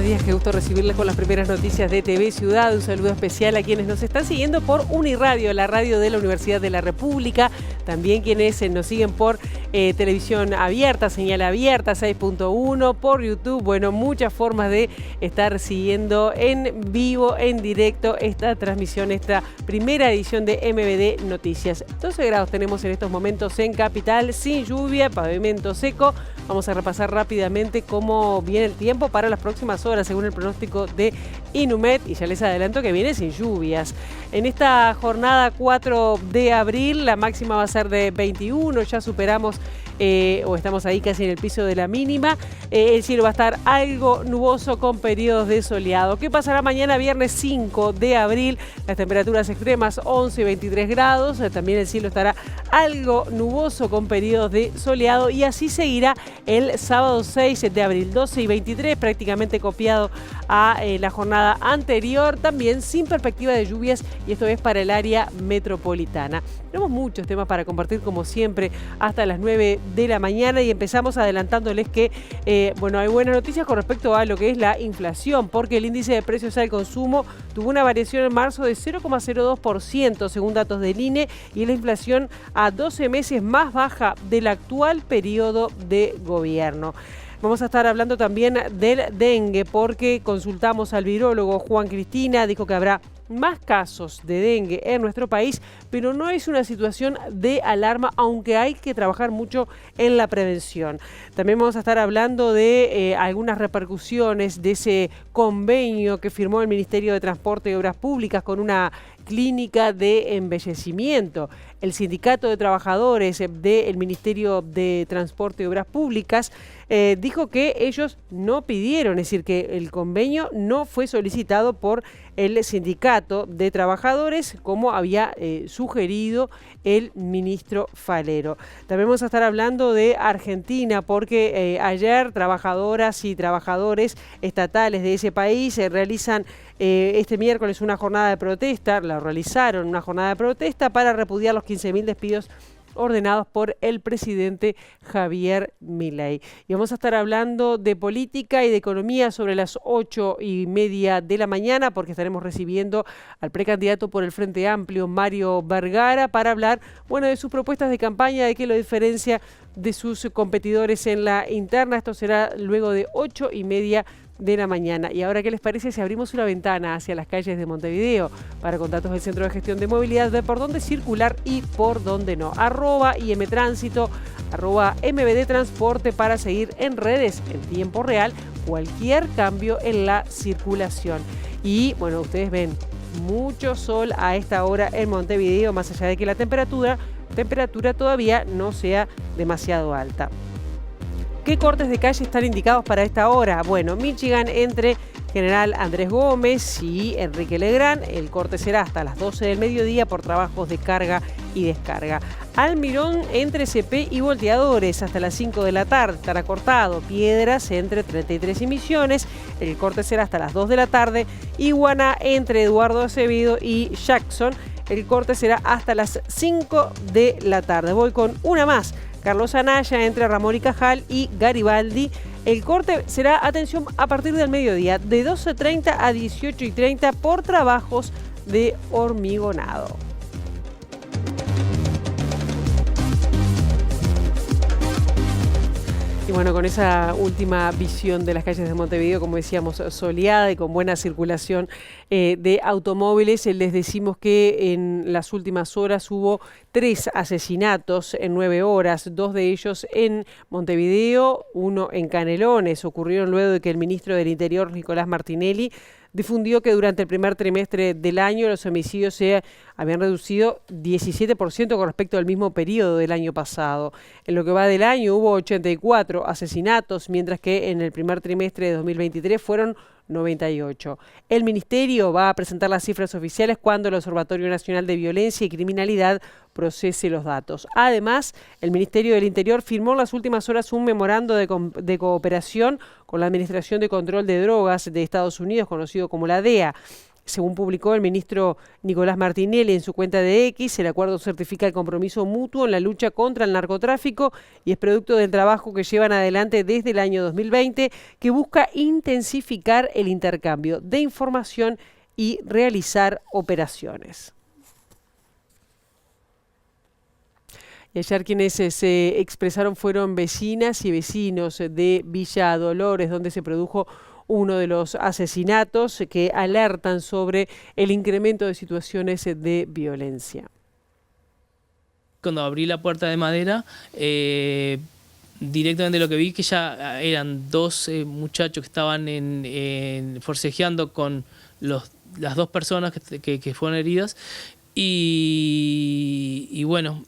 días, qué gusto recibirles con las primeras noticias de TV Ciudad. Un saludo especial a quienes nos están siguiendo por Uniradio, la radio de la Universidad de la República. También quienes nos siguen por televisión abierta, señal abierta, 6.1, por YouTube. Bueno, muchas formas de estar siguiendo en vivo, en directo, esta transmisión, esta primera edición de MBD Noticias. 12 grados tenemos en estos momentos en Capital, sin lluvia, pavimento seco. Vamos a repasar rápidamente cómo viene el tiempo para las próximas horas, según el pronóstico de Inumet, y ya les adelanto que viene sin lluvias. En esta jornada 4 de abril, la máxima va a ser de 21, ya superamos o estamos ahí casi en el piso de la mínima. El cielo va a estar algo nuboso con periodos de soleado. ¿Qué pasará mañana viernes 5 de abril? Las temperaturas extremas 11 y 23 grados. También el cielo estará algo nuboso con periodos de soleado y así seguirá el sábado 6 de abril, 12 y 23, prácticamente copiado a la jornada anterior, también sin perspectiva de lluvias, y esto es para el área metropolitana. Tenemos muchos temas para compartir, como siempre, hasta las 9 de la mañana, y empezamos adelantándoles que hay buenas noticias con respecto a lo que es la inflación, porque el índice de precios al consumo tuvo una variación en marzo de 0,02% según datos del INE, y es la inflación a 12 meses más baja del actual periodo de gobierno. Vamos a estar hablando también del dengue, porque consultamos al virólogo Juan Cristina, dijo que habrá más casos de dengue en nuestro país, pero no es una situación de alarma, aunque hay que trabajar mucho en la prevención. También vamos a estar hablando de algunas repercusiones de ese convenio que firmó el Ministerio de Transporte y Obras Públicas con una clínica de embellecimiento. El Sindicato de Trabajadores del Ministerio de Transporte y Obras Públicas dijo que ellos no pidieron, es decir, que el convenio no fue solicitado por el Sindicato de Trabajadores, como había sugerido el ministro Falero. También vamos a estar hablando de Argentina, porque ayer trabajadoras y trabajadores estatales de ese país realizan este miércoles una jornada de protesta, realizaron una jornada de protesta para repudiar los 15.000 despidos ordenados por el presidente Javier Milei. Y vamos a estar hablando de política y de economía sobre las 8:30 de la mañana, porque estaremos recibiendo al precandidato por el Frente Amplio, Mario Vergara, para hablar, de sus propuestas de campaña, de qué lo diferencia de sus competidores en la interna. Esto será luego de 8:30 de la mañana. Y ahora, ¿qué les parece si abrimos una ventana hacia las calles de Montevideo para con datos del Centro de Gestión de Movilidad de por dónde circular y por dónde no? @IMTránsito, @MBDTransporte para seguir en redes en tiempo real cualquier cambio en la circulación. Y ustedes ven mucho sol a esta hora en Montevideo, más allá de que la temperatura todavía no sea demasiado alta. ¿Qué cortes de calle están indicados para esta hora? Michigan entre General Andrés Gómez y Enrique Legrand. El corte será hasta las 12 del mediodía por trabajos de carga y descarga. Almirón entre CP y Volteadores hasta las 5 de la tarde. Estará cortado. Piedras entre 33 y Misiones. El corte será hasta las 2 de la tarde. Iguana entre Eduardo Acevedo y Jackson. El corte será hasta las 5 de la tarde. Voy con una más. Carlos Anaya entre Ramón y Cajal y Garibaldi. El corte será, atención, a partir del mediodía, de 12:30 a 18:30 por trabajos de hormigonado. Y con esa última visión de las calles de Montevideo, como decíamos, soleada y con buena circulación de automóviles, les decimos que en las últimas horas hubo 3 asesinatos en 9 horas, 2 de ellos en Montevideo, 1 en Canelones. Ocurrieron luego de que el ministro del Interior, Nicolás Martinelli, difundió que durante el primer trimestre del año los homicidios se habían reducido 17% con respecto al mismo periodo del año pasado. En lo que va del año hubo 84 asesinatos, mientras que en el primer trimestre de 2023 fueron 98. El Ministerio va a presentar las cifras oficiales cuando el Observatorio Nacional de Violencia y Criminalidad procese los datos. Además, el Ministerio del Interior firmó en las últimas horas un memorando de cooperación con la Administración de Control de Drogas de Estados Unidos, conocido como la DEA. Según publicó el ministro Nicolás Martinelli en su cuenta de X, el acuerdo certifica el compromiso mutuo en la lucha contra el narcotráfico y es producto del trabajo que llevan adelante desde el año 2020, que busca intensificar el intercambio de información y realizar operaciones. Y ayer quienes se expresaron fueron vecinas y vecinos de Villa Dolores, donde se produjo uno de los asesinatos, que alertan sobre el incremento de situaciones de violencia. Cuando abrí la puerta de madera, directamente lo que vi que ya eran dos muchachos que estaban forcejeando con las dos personas que fueron heridas. Y bueno,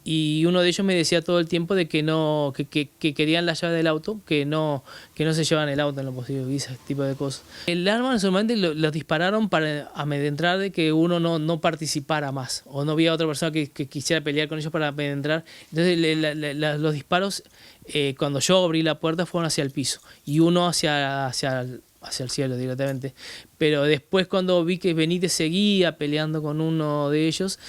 y uno de ellos me decía todo el tiempo de que no, que querían la llave del auto, que no se llevan el auto en lo posible, y ese tipo de cosas. El arma normalmente los dispararon para amedrentar de que uno no participara más, o no había otra persona que quisiera pelear con ellos para amedrentar. Entonces los disparos, cuando yo abrí la puerta, fueron hacia el piso, y uno hacia el cielo directamente. Pero después, cuando vi que Benítez seguía peleando con uno de ellos,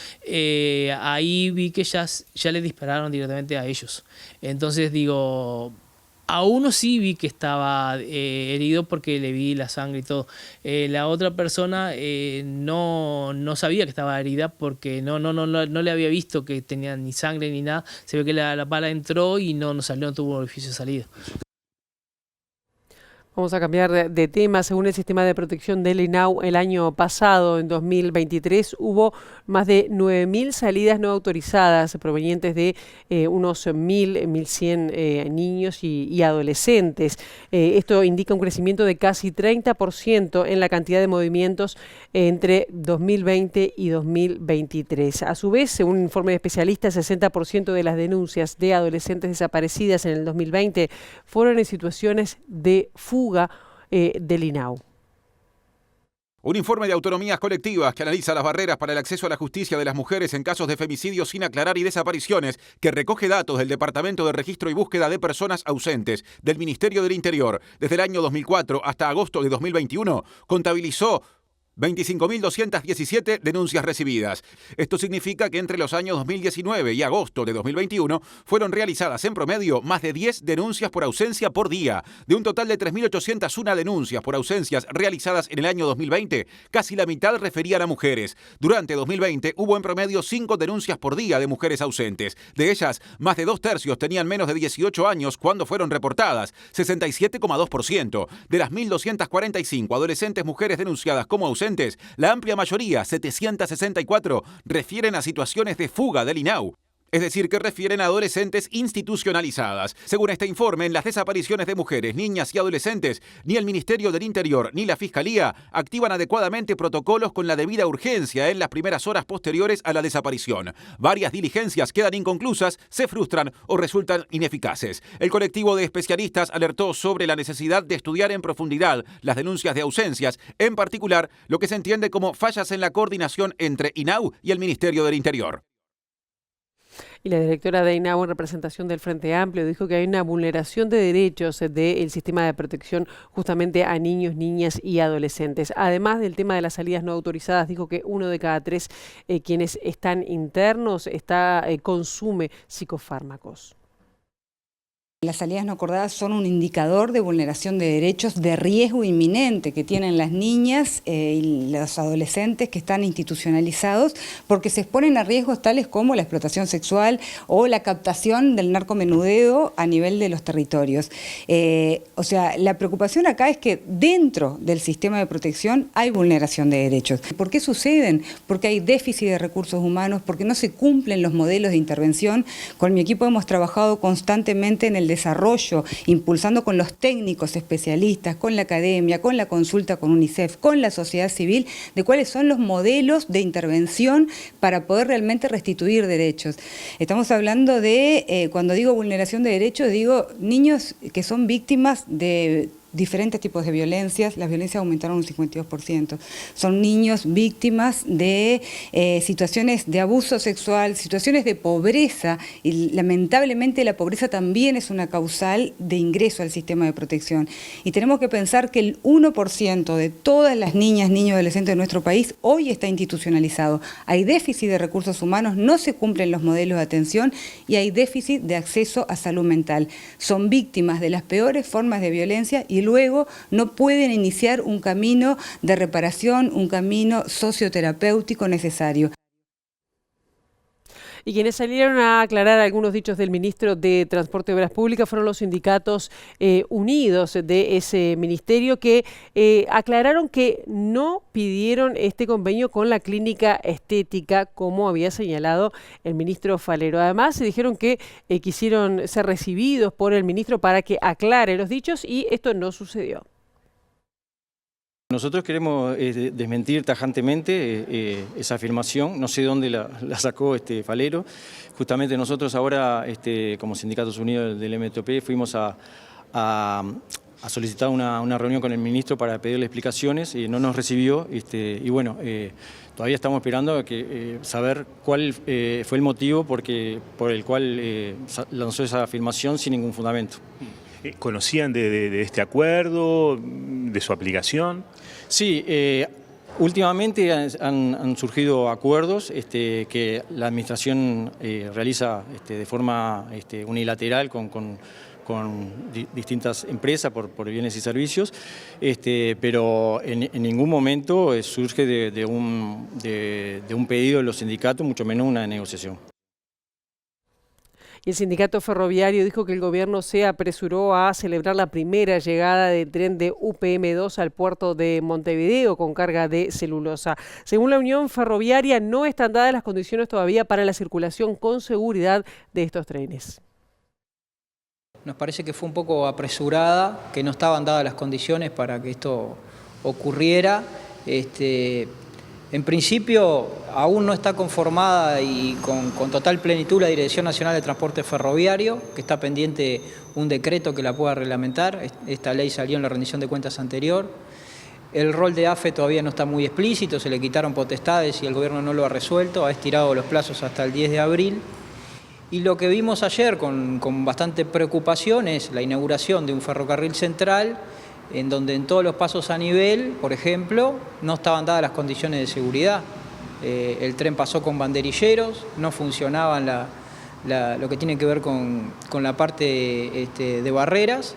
ahí vi que ya le dispararon directamente a ellos. Entonces digo, a uno sí vi que estaba herido porque le vi la sangre y todo. La otra persona no sabía que estaba herida porque no le había visto que tenía ni sangre ni nada. Se ve que la bala entró y no salió, no tuvo orificio de salida. Vamos a cambiar de tema. Según el sistema de protección del INAU, el año pasado, en 2023, hubo más de 9.000 salidas no autorizadas provenientes de unos 1.100 niños y adolescentes. Esto indica un crecimiento de casi 30% en la cantidad de movimientos entre 2020 y 2023. A su vez, según un informe de especialistas, 60% de las denuncias de adolescentes desaparecidas en el 2020 fueron en situaciones de fuga del INAU. Un informe de autonomías colectivas que analiza las barreras para el acceso a la justicia de las mujeres en casos de femicidio sin aclarar y desapariciones, que recoge datos del Departamento de Registro y Búsqueda de Personas Ausentes del Ministerio del Interior desde el año 2004 hasta agosto de 2021, contabilizó 25.217 denuncias recibidas. Esto significa que entre los años 2019 y agosto de 2021 fueron realizadas en promedio más de 10 denuncias por ausencia por día. De un total de 3.801 denuncias por ausencias realizadas en el año 2020, casi la mitad referían a mujeres. Durante 2020 hubo en promedio 5 denuncias por día de mujeres ausentes. De ellas, más de 2/3 tenían menos de 18 años cuando fueron reportadas, 67,2%. De las 1.245 adolescentes mujeres denunciadas como ausentes, la amplia mayoría, 764, refieren a situaciones de fuga del INAU. Es decir, que refieren a adolescentes institucionalizadas. Según este informe, en las desapariciones de mujeres, niñas y adolescentes, ni el Ministerio del Interior ni la Fiscalía activan adecuadamente protocolos con la debida urgencia en las primeras horas posteriores a la desaparición. Varias diligencias quedan inconclusas, se frustran o resultan ineficaces. El colectivo de especialistas alertó sobre la necesidad de estudiar en profundidad las denuncias de ausencias, en particular lo que se entiende como fallas en la coordinación entre INAU y el Ministerio del Interior. Y la directora de INAU, en representación del Frente Amplio, dijo que hay una vulneración de derechos del sistema de protección justamente a niños, niñas y adolescentes. Además del tema de las salidas no autorizadas, dijo que 1 de cada 3 quienes están internos consume psicofármacos. Las salidas no acordadas son un indicador de vulneración de derechos de riesgo inminente que tienen las niñas y los adolescentes que están institucionalizados porque se exponen a riesgos tales como la explotación sexual o la captación del narcomenudeo a nivel de los territorios. O sea, la preocupación acá es que dentro del sistema de protección hay vulneración de derechos. ¿Por qué suceden? Porque hay déficit de recursos humanos, porque no se cumplen los modelos de intervención. Con mi equipo hemos trabajado constantemente en el desarrollo, impulsando con los técnicos especialistas, con la academia, con la consulta con UNICEF, con la sociedad civil, de cuáles son los modelos de intervención para poder realmente restituir derechos. Estamos hablando de, cuando digo vulneración de derechos, digo niños que son víctimas de diferentes tipos de violencias, las violencias aumentaron un 52%. Son niños víctimas de situaciones de abuso sexual, situaciones de pobreza, y lamentablemente la pobreza también es una causal de ingreso al sistema de protección. Y tenemos que pensar que el 1% de todas las niñas, niños y adolescentes de nuestro país hoy está institucionalizado. Hay déficit de recursos humanos, no se cumplen los modelos de atención y hay déficit de acceso a salud mental. Son víctimas de las peores formas de violencia y luego no pueden iniciar un camino de reparación, un camino socioterapéutico necesario. Y quienes salieron a aclarar algunos dichos del ministro de Transporte y Obras Públicas fueron los sindicatos unidos de ese ministerio, que aclararon que no pidieron este convenio con la clínica estética como había señalado el ministro Falero. Además, se dijeron que quisieron ser recibidos por el ministro para que aclare los dichos y esto no sucedió. Nosotros queremos desmentir tajantemente esa afirmación, no sé dónde la sacó Falero. Justamente nosotros ahora, como Sindicatos Unidos del MTOP, fuimos a solicitar una reunión con el ministro para pedirle explicaciones y no nos recibió. Y bueno, todavía estamos esperando saber cuál fue el motivo por el cual lanzó esa afirmación sin ningún fundamento. ¿Conocían de este acuerdo, de su aplicación? Sí, últimamente han surgido acuerdos que la Administración realiza de forma unilateral con distintas empresas por bienes y servicios, pero en ningún momento surge de un pedido de los sindicatos, mucho menos una negociación. Y el sindicato ferroviario dijo que el gobierno se apresuró a celebrar la primera llegada del tren de UPM2 al puerto de Montevideo con carga de celulosa. Según la Unión Ferroviaria, no están dadas las condiciones todavía para la circulación con seguridad de estos trenes. Nos parece que fue un poco apresurada, que no estaban dadas las condiciones para que esto ocurriera. En principio, aún no está conformada y con total plenitud la Dirección Nacional de Transporte Ferroviario, que está pendiente un decreto que la pueda reglamentar. Esta ley salió en la rendición de cuentas anterior. El rol de AFE todavía no está muy explícito, se le quitaron potestades y el gobierno no lo ha resuelto, ha estirado los plazos hasta el 10 de abril. Y lo que vimos ayer con bastante preocupación es la inauguración de un ferrocarril central en donde en todos los pasos a nivel, por ejemplo, no estaban dadas las condiciones de seguridad. El tren pasó con banderilleros, no funcionaban lo que tiene que ver con la parte de barreras.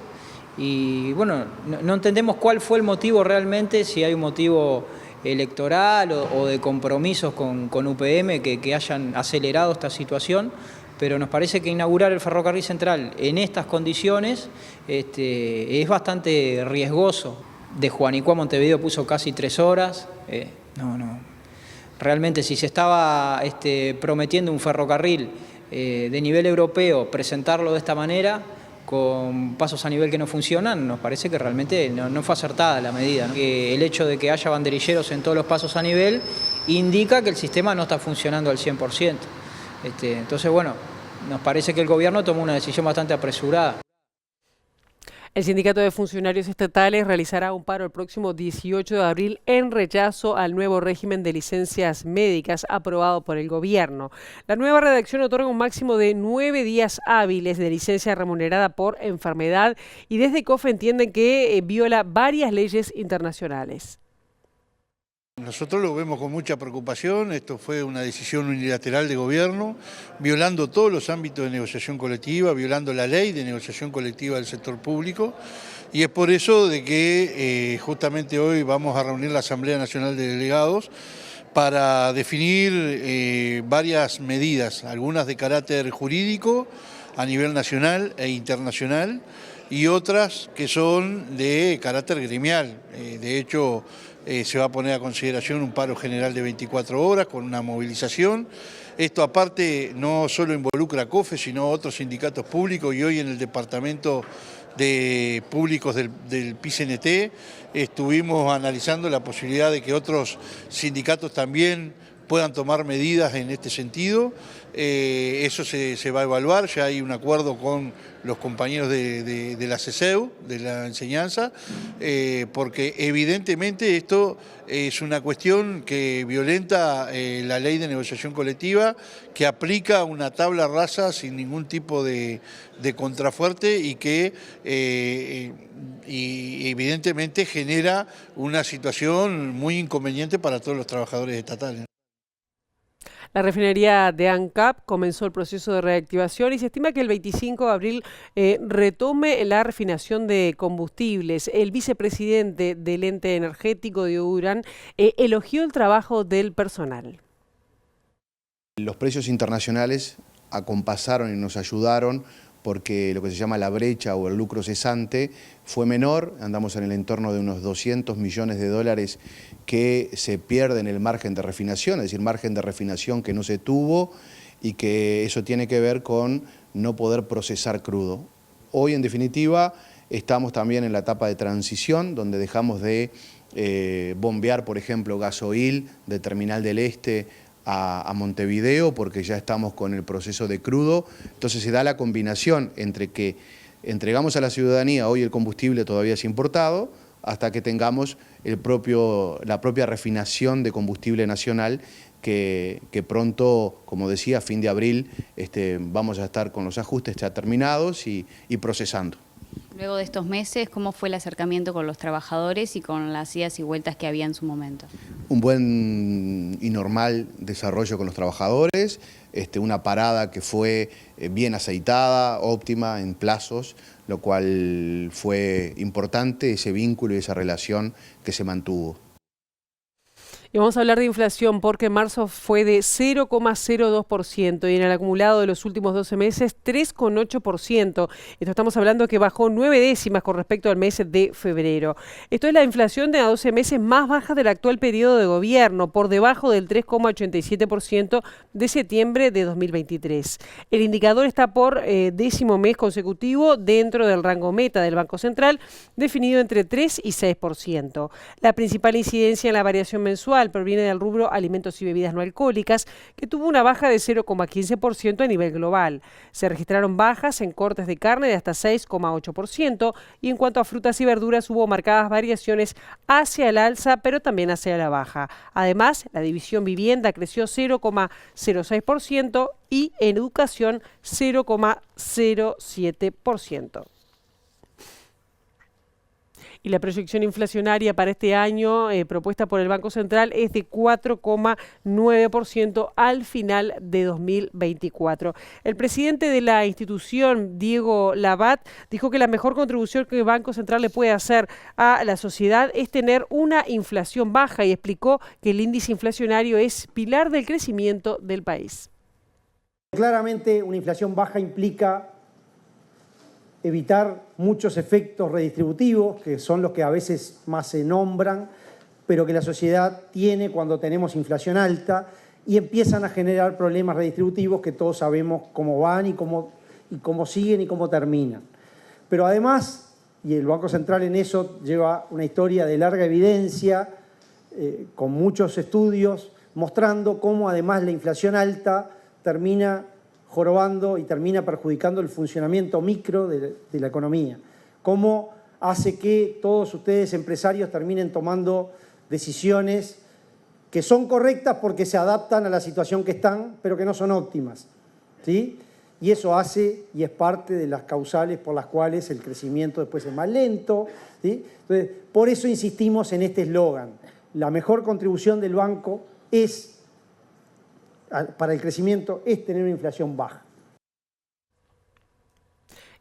Y bueno, no entendemos cuál fue el motivo realmente, si hay un motivo electoral o de compromisos con UPM que hayan acelerado esta situación. Pero nos parece que inaugurar el ferrocarril central en estas condiciones es bastante riesgoso. De Juanico a Montevideo puso casi 3 horas. Realmente si se estaba prometiendo un ferrocarril de nivel europeo, presentarlo de esta manera, con pasos a nivel que no funcionan, nos parece que realmente no fue acertada la medida, ¿no? Que el hecho de que haya banderilleros en todos los pasos a nivel indica que el sistema no está funcionando al 100%. Entonces, bueno, nos parece que el gobierno tomó una decisión bastante apresurada. El Sindicato de Funcionarios Estatales realizará un paro el próximo 18 de abril en rechazo al nuevo régimen de licencias médicas aprobado por el gobierno. La nueva redacción otorga un máximo de 9 días hábiles de licencia remunerada por enfermedad y desde COFE entienden que viola varias leyes internacionales. Nosotros lo vemos con mucha preocupación. Esto fue una decisión unilateral de gobierno, violando todos los ámbitos de negociación colectiva, violando la ley de negociación colectiva del sector público, y es por eso de que justamente hoy vamos a reunir la Asamblea Nacional de Delegados para definir varias medidas, algunas de carácter jurídico a nivel nacional e internacional y otras que son de carácter gremial. De hecho, se va a poner a consideración un paro general de 24 horas con una movilización. Esto aparte no solo involucra a COFE, sino a otros sindicatos públicos, y hoy en el Departamento de Públicos del PICNT estuvimos analizando la posibilidad de que otros sindicatos también puedan tomar medidas en este sentido. Eso se va a evaluar, ya hay un acuerdo con los compañeros de la CESEU, de la enseñanza, porque evidentemente esto es una cuestión que violenta la ley de negociación colectiva, que aplica una tabla rasa sin ningún tipo de contrafuerte y que evidentemente genera una situación muy inconveniente para todos los trabajadores estatales. La refinería de ANCAP comenzó el proceso de reactivación y se estima que el 25 de abril retome la refinación de combustibles. El vicepresidente del ente energético, Diego Durán, elogió el trabajo del personal. Los precios internacionales acompasaron y nos ayudaron porque lo que se llama la brecha o el lucro cesante fue menor, andamos en el entorno de unos 200 millones de dólares que se pierden en el margen de refinación, es decir, margen de refinación que no se tuvo y que eso tiene que ver con no poder procesar crudo. Hoy, en definitiva, estamos también en la etapa de transición, donde dejamos de bombear, por ejemplo, gasoil de Terminal del Este a Montevideo, porque ya estamos con el proceso de crudo. Entonces se da la combinación entre que entregamos a la ciudadanía, hoy el combustible todavía es importado, hasta que tengamos la propia refinación de combustible nacional, que pronto, como decía, a fin de abril vamos a estar con los ajustes ya terminados y procesando. Luego de estos meses, ¿cómo fue el acercamiento con los trabajadores y con las idas y vueltas que había en su momento? Un buen y normal desarrollo con los trabajadores, una parada que fue bien aceitada, óptima, en plazos, lo cual fue importante, ese vínculo y esa relación que se mantuvo. Y vamos a hablar de inflación porque en marzo fue de 0,02% y en el acumulado de los últimos 12 meses 3,8%. Esto estamos hablando que bajó 9 décimas con respecto al mes de febrero. Esto es la inflación de a 12 meses más baja del actual periodo de gobierno, por debajo del 3,87% de septiembre de 2023. El indicador está por 10º mes consecutivo dentro del rango meta del Banco Central, definido entre 3 y 6%. La principal incidencia en la variación mensual proviene del rubro alimentos y bebidas no alcohólicas, que tuvo una baja de 0,15% a nivel global. Se registraron bajas en cortes de carne de hasta 6,8% y en cuanto a frutas y verduras hubo marcadas variaciones hacia el alza, pero también hacia la baja. Además, la división vivienda creció 0,06% y en educación 0,07%. Y la proyección inflacionaria para este año propuesta por el Banco Central es de 4,9% al final de 2024. El presidente de la institución, Diego Labat, dijo que la mejor contribución que el Banco Central le puede hacer a la sociedad es tener una inflación baja y explicó que el índice inflacionario es pilar del crecimiento del país. Claramente una inflación baja implica evitar muchos efectos redistributivos, que son los que a veces más se nombran, pero que la sociedad tiene cuando tenemos inflación alta y empiezan a generar problemas redistributivos que todos sabemos cómo van y cómo siguen y cómo terminan. Pero además, y el Banco Central en eso lleva una historia de larga evidencia, con muchos estudios, mostrando cómo además la inflación alta termina jorobando y termina perjudicando el funcionamiento micro de la economía. Cómo hace que todos ustedes, empresarios, terminen tomando decisiones que son correctas porque se adaptan a la situación que están, pero que no son óptimas, ¿sí? Y eso hace y es parte de las causales por las cuales el crecimiento después es más lento, ¿sí? Entonces, por eso insistimos en este eslogan. La mejor contribución del banco para el crecimiento es tener una inflación baja.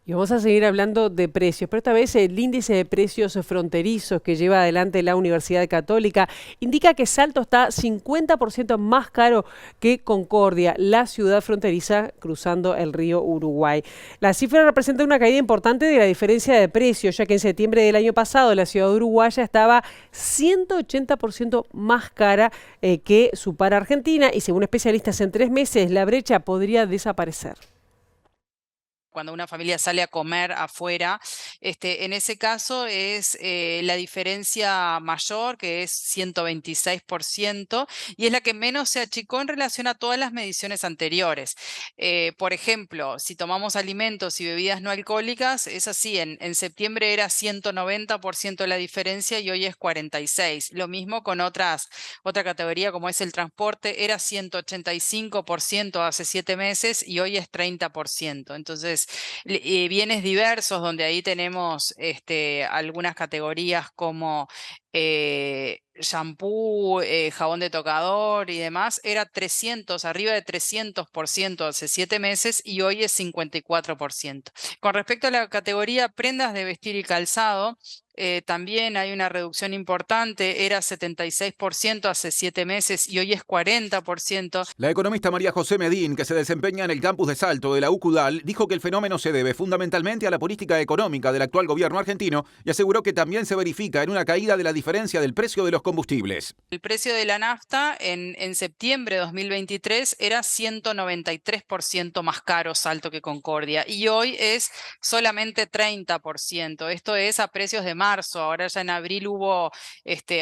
Y vamos a seguir hablando de precios, pero esta vez el índice de precios fronterizos que lleva adelante la Universidad Católica indica que Salto está 50% más caro que Concordia, la ciudad fronteriza cruzando el río Uruguay. La cifra representa una caída importante de la diferencia de precios, ya que en septiembre del año pasado la ciudad uruguaya estaba 180% más cara que su par Argentina y según especialistas en 3 meses la brecha podría desaparecer. cuando una familia sale a comer afuera, en ese caso es la diferencia mayor, que es 126%, y es la que menos se achicó en relación a todas las mediciones anteriores. Por ejemplo, si tomamos alimentos y bebidas no alcohólicas, es así, en septiembre era 190% la diferencia y hoy es 46%. Lo mismo con otra categoría como es el transporte, era 185% hace 7 meses y hoy es 30%. Entonces, bienes diversos, donde ahí tenemos algunas categorías como shampoo, jabón de tocador y demás, era arriba de 300% hace 7 meses y hoy es 54%. Con respecto a la categoría prendas de vestir y calzado, también hay una reducción importante, era 76% hace 7 meses y hoy es 40%. La economista María José Medín, que se desempeña en el campus de Salto de la UCUDAL, dijo que el fenómeno se debe fundamentalmente a la política económica del actual gobierno argentino y aseguró que también se verifica en una caída de la diferencia del precio de los combustibles. El precio de la nafta en septiembre de 2023 era 193% más caro Salto que Concordia y hoy es solamente 30%. Esto es a precios de marzo. Ahora ya en abril hubo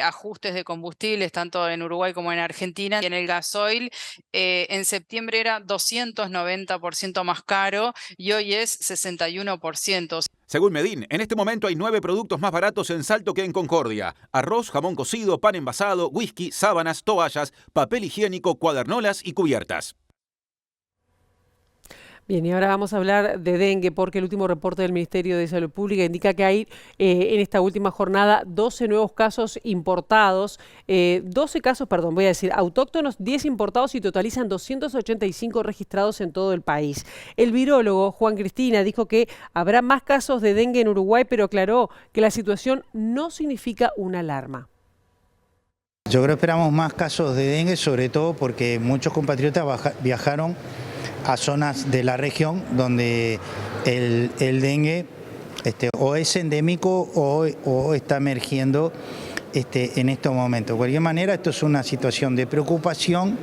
ajustes de combustibles tanto en Uruguay como en Argentina, y en el gasoil en septiembre era 290% más caro y hoy es 61%. Según Medín, en este momento hay 9 productos más baratos en Salto que en Concordia: arroz, jamón cocido, pan envasado, whisky, sábanas, toallas, papel higiénico, cuadernolas y cubiertas. Bien, y ahora vamos a hablar de dengue, porque el último reporte del Ministerio de Salud Pública indica que hay en esta última jornada 12 nuevos casos importados, 12 casos, perdón, voy a decir autóctonos, 10 importados y totalizan 285 registrados en todo el país. El virólogo Juan Cristina dijo que habrá más casos de dengue en Uruguay, pero aclaró que la situación no significa una alarma. Yo creo que esperamos más casos de dengue, sobre todo porque muchos compatriotas viajaron a zonas de la región donde el dengue o es endémico o está emergiendo en estos momentos. De cualquier manera, esto es una situación de preocupación,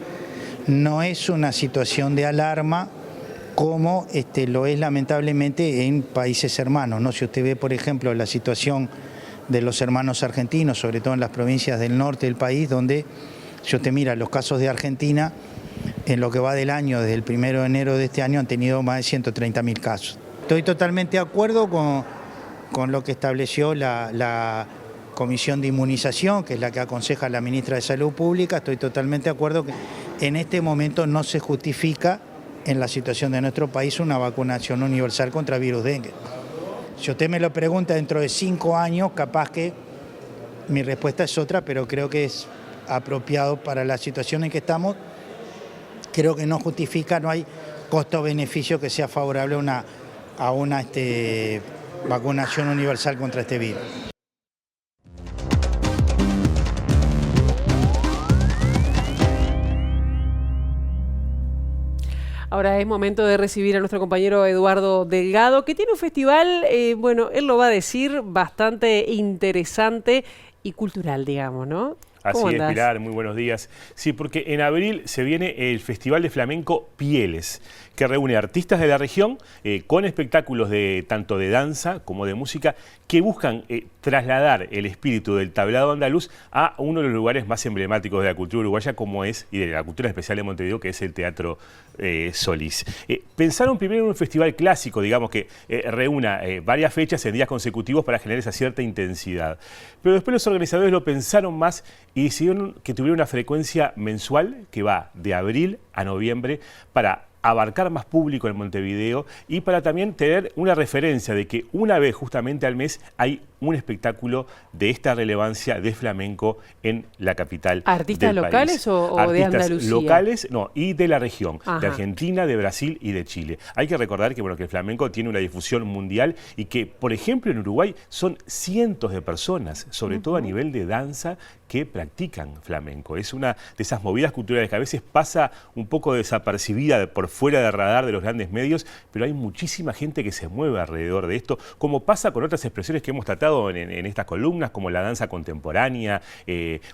no es una situación de alarma como lo es lamentablemente en países hermanos, ¿no? Si usted ve, por ejemplo, la situación de los hermanos argentinos, sobre todo en las provincias del norte del país, donde si usted mira los casos de Argentina, en lo que va del año, desde el 1 de enero de este año, han tenido más de 130.000 casos. Estoy totalmente de acuerdo con lo que estableció la Comisión de Inmunización, que es la que aconseja a la ministra de Salud Pública. Estoy totalmente de acuerdo que en este momento no se justifica en la situación de nuestro país una vacunación universal contra virus dengue. Si usted me lo pregunta dentro de 5 años, capaz que mi respuesta es otra, pero creo que es apropiado para la situación en que estamos. Creo que no justifica, no hay costo-beneficio que sea favorable a una vacunación universal contra este virus. Ahora es momento de recibir a nuestro compañero Eduardo Delgado, que tiene un festival, bueno, él lo va a decir, bastante interesante y cultural, digamos, ¿no? Así es, Pilar, muy buenos días. Sí, porque en abril se viene el Festival de Flamenco Pieles, que reúne artistas de la región con espectáculos tanto de danza como de música que buscan trasladar el espíritu del tablado andaluz a uno de los lugares más emblemáticos de la cultura uruguaya y de la cultura especial de Montevideo, que es el Teatro Solís. Pensaron primero en un festival clásico, digamos, que reúna varias fechas en días consecutivos para generar esa cierta intensidad. Pero después los organizadores lo pensaron más y decidieron que tuviera una frecuencia mensual que va de abril a noviembre para abarcar más público en Montevideo y para también tener una referencia de que una vez justamente al mes hay un espectáculo de esta relevancia de flamenco en la capital ¿Artistas del locales país. o de Andalucía? Artistas locales, no, y de la región, Ajá. de Argentina, de Brasil y de Chile. Hay que recordar que, bueno, que el flamenco tiene una difusión mundial y que, por ejemplo, en Uruguay son cientos de personas, sobre todo a nivel de danza, que practican flamenco. Es una de esas movidas culturales que a veces pasa un poco desapercibida por fuera del radar de los grandes medios, pero hay muchísima gente que se mueve alrededor de esto, como pasa con otras expresiones que hemos tratado presentado en estas columnas, como la danza contemporánea,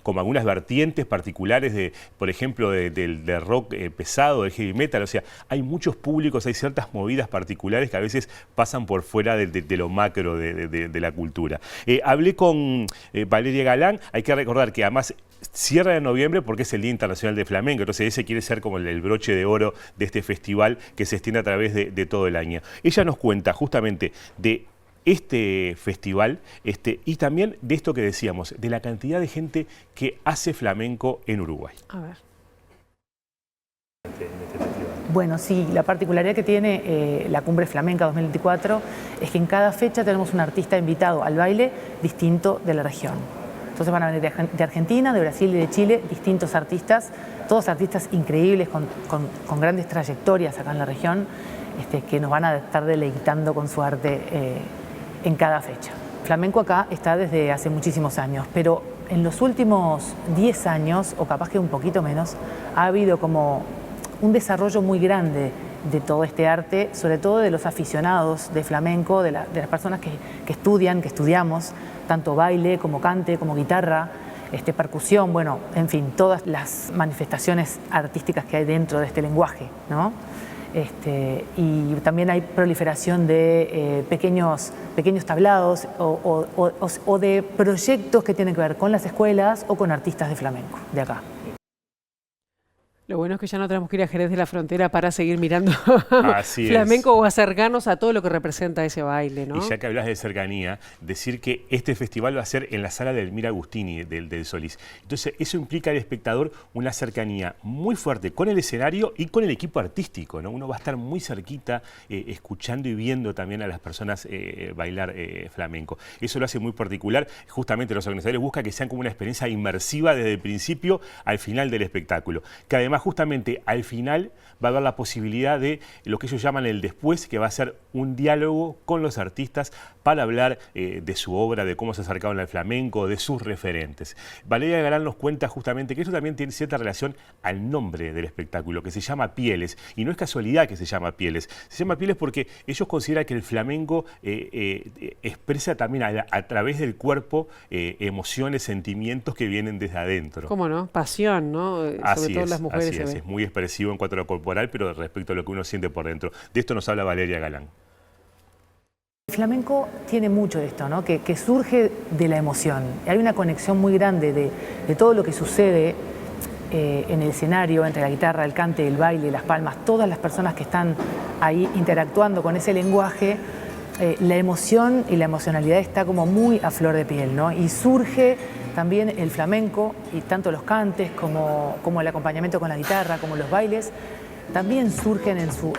como algunas vertientes particulares de, por ejemplo, de rock pesado, de heavy metal. O sea, hay muchos públicos, hay ciertas movidas particulares que a veces pasan por fuera de lo macro de la cultura. Hablé con Valeria Galán. Hay que recordar que además cierra en noviembre porque es el Día Internacional de Flamenco, entonces ese quiere ser como el broche de oro de este festival que se extiende a través de todo el año. Ella nos cuenta justamente de este festival y también de esto que decíamos, de la cantidad de gente que hace flamenco en Uruguay. A ver. Bueno, sí, la particularidad que tiene la Cumbre Flamenca 2024 es que en cada fecha tenemos un artista invitado al baile distinto de la región. Entonces van a venir de Argentina, de Brasil y de Chile distintos artistas, todos artistas increíbles con grandes trayectorias acá en la región, que nos van a estar deleitando con su arte en cada fecha. Flamenco acá está desde hace muchísimos años, pero en los últimos 10 años, o capaz que un poquito menos, ha habido como un desarrollo muy grande de todo este arte, sobre todo de los aficionados de flamenco, de las personas que estudiamos, tanto baile como cante, como guitarra, percusión, bueno, en fin, todas las manifestaciones artísticas que hay dentro de este lenguaje, ¿no? Y también hay proliferación de pequeños tablados o de proyectos que tienen que ver con las escuelas o con artistas de flamenco de acá. Lo bueno es que ya no tenemos que ir a Jerez de la Frontera para seguir mirando flamenco o acercarnos a todo lo que representa ese baile, ¿no? Y ya que hablas de cercanía, decir que este festival va a ser en la sala del Elmira Agustini del Solís. Entonces eso implica al espectador una cercanía muy fuerte con el escenario y con el equipo artístico, ¿no? Uno va a estar muy cerquita escuchando y viendo también a las personas bailar flamenco. Eso lo hace muy particular. Justamente los organizadores buscan que sean como una experiencia inmersiva desde el principio al final del espectáculo. Que además justamente al final va a haber la posibilidad de lo que ellos llaman el después, que va a ser un diálogo con los artistas para hablar de su obra, de cómo se acercaron al flamenco, de sus referentes. Valeria Galán nos cuenta justamente que eso también tiene cierta relación al nombre del espectáculo, que se llama Pieles, y no es casualidad que se llama Pieles. Se llama Pieles porque ellos consideran que el flamenco expresa también a través del cuerpo emociones, sentimientos que vienen desde adentro. ¿Cómo no? Pasión, ¿no? Sobre todo las mujeres. Así es muy expresivo en cuanto a lo corporal, pero respecto a lo que uno siente por dentro. De esto nos habla Valeria Galán. El flamenco tiene mucho de esto, ¿no? Que surge de la emoción. Hay una conexión muy grande de todo lo que sucede en el escenario, entre la guitarra, el cante, el baile, las palmas, todas las personas que están ahí interactuando con ese lenguaje. La emoción y la emocionalidad está como muy a flor de piel, ¿no? Y surge también el flamenco, y tanto los cantes como el acompañamiento con la guitarra, como los bailes, también surgen en su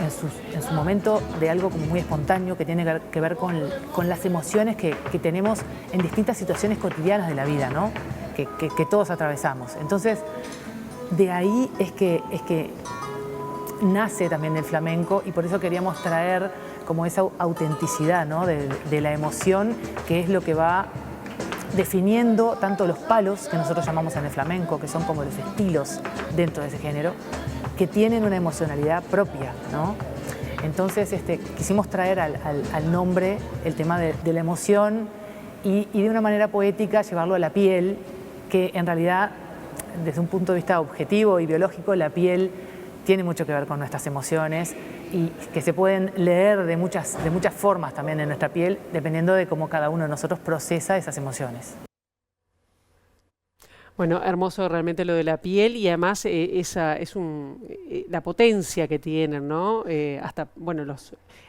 momento de algo como muy espontáneo que tiene que ver con las emociones que tenemos en distintas situaciones cotidianas de la vida, ¿no? Que todos atravesamos. Entonces, de ahí es que nace también el flamenco, y por eso queríamos traer como esa autenticidad, ¿no? de la emoción, que es lo que va definiendo tanto los palos, que nosotros llamamos en el flamenco, que son como los estilos dentro de ese género, que tienen una emocionalidad propia, ¿no? Entonces quisimos traer al nombre el tema de la emoción y de una manera poética llevarlo a la piel, que en realidad, desde un punto de vista objetivo y biológico, la piel tiene mucho que ver con nuestras emociones y que se pueden leer de muchas formas también en nuestra piel, dependiendo de cómo cada uno de nosotros procesa esas emociones. Bueno, hermoso realmente lo de la piel, y además la potencia que tienen, ¿no? Hasta, bueno,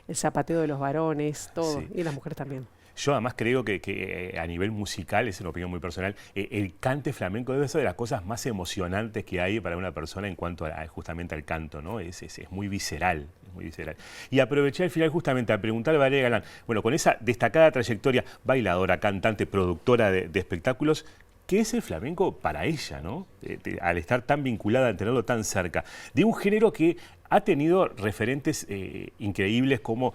el zapateo de los varones, todo, sí. Y las mujeres también. Yo además creo que a nivel musical, es una opinión muy personal, el cante flamenco debe ser de las cosas más emocionantes que hay para una persona en cuanto justamente al canto, ¿no? Es muy visceral. Muy visceral. Y aproveché al final justamente a preguntarle a Valeria Galán, bueno, con esa destacada trayectoria, bailadora, cantante, productora de espectáculos, ¿qué es el flamenco para ella, ¿no? Al estar tan vinculada, al tenerlo tan cerca, de un género que ha tenido referentes increíbles como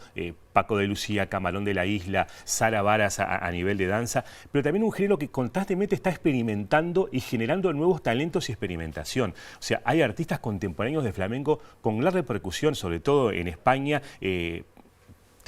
Paco de Lucía, Camarón de la Isla, Sara Varas a nivel de danza, pero también un género que constantemente está experimentando y generando nuevos talentos y experimentación. O sea, hay artistas contemporáneos de flamenco con gran repercusión, sobre todo en España,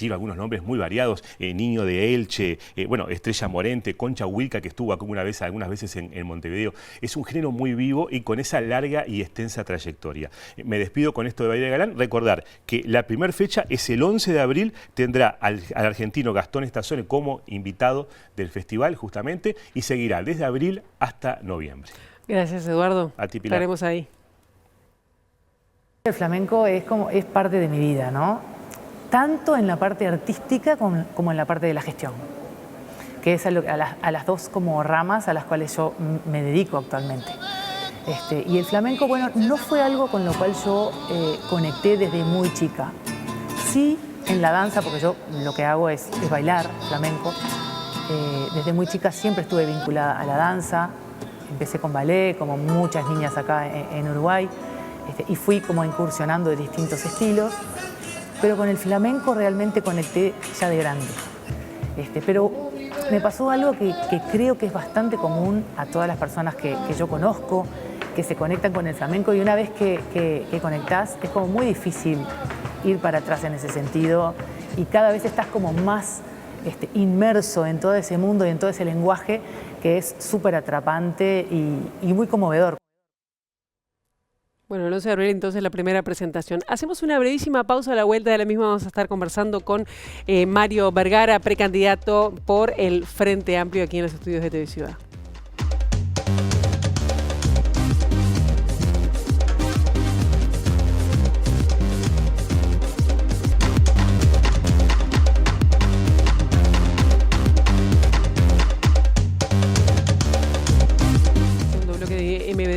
tiro algunos nombres muy variados, Niño de Elche, bueno, Estrella Morente, Concha Huilca, que estuvo acá algunas veces en Montevideo. Es un género muy vivo y con esa larga y extensa trayectoria. Me despido con esto de Bahía de Galán. Recordar que la primera fecha es el 11 de abril, tendrá al argentino Gastón Estazzone como invitado del festival justamente y seguirá desde abril hasta noviembre. Gracias, Eduardo. A ti, Pilar. Estaremos ahí. El flamenco es parte de mi vida, ¿no? Tanto en la parte artística como en la parte de la gestión, que es a las dos como ramas a las cuales yo me dedico actualmente. Y el flamenco, bueno, no fue algo con lo cual yo conecté desde muy chica. Sí, en la danza, porque yo lo que hago es bailar flamenco. Desde muy chica siempre estuve vinculada a la danza. Empecé con ballet, como muchas niñas acá en Uruguay, y fui como incursionando de distintos estilos. Pero con el flamenco realmente conecté ya de grande. Pero me pasó algo que creo que es bastante común a todas las personas que yo conozco, que se conectan con el flamenco, y una vez que conectás es como muy difícil ir para atrás en ese sentido, y cada vez estás como más inmerso en todo ese mundo y en todo ese lenguaje que es súper atrapante y muy conmovedor. Bueno, el 11 de abril entonces la primera presentación. Hacemos una brevísima pausa, a la vuelta de la misma vamos a estar conversando con Mario Vergara, precandidato por el Frente Amplio aquí en los estudios de TV Ciudad.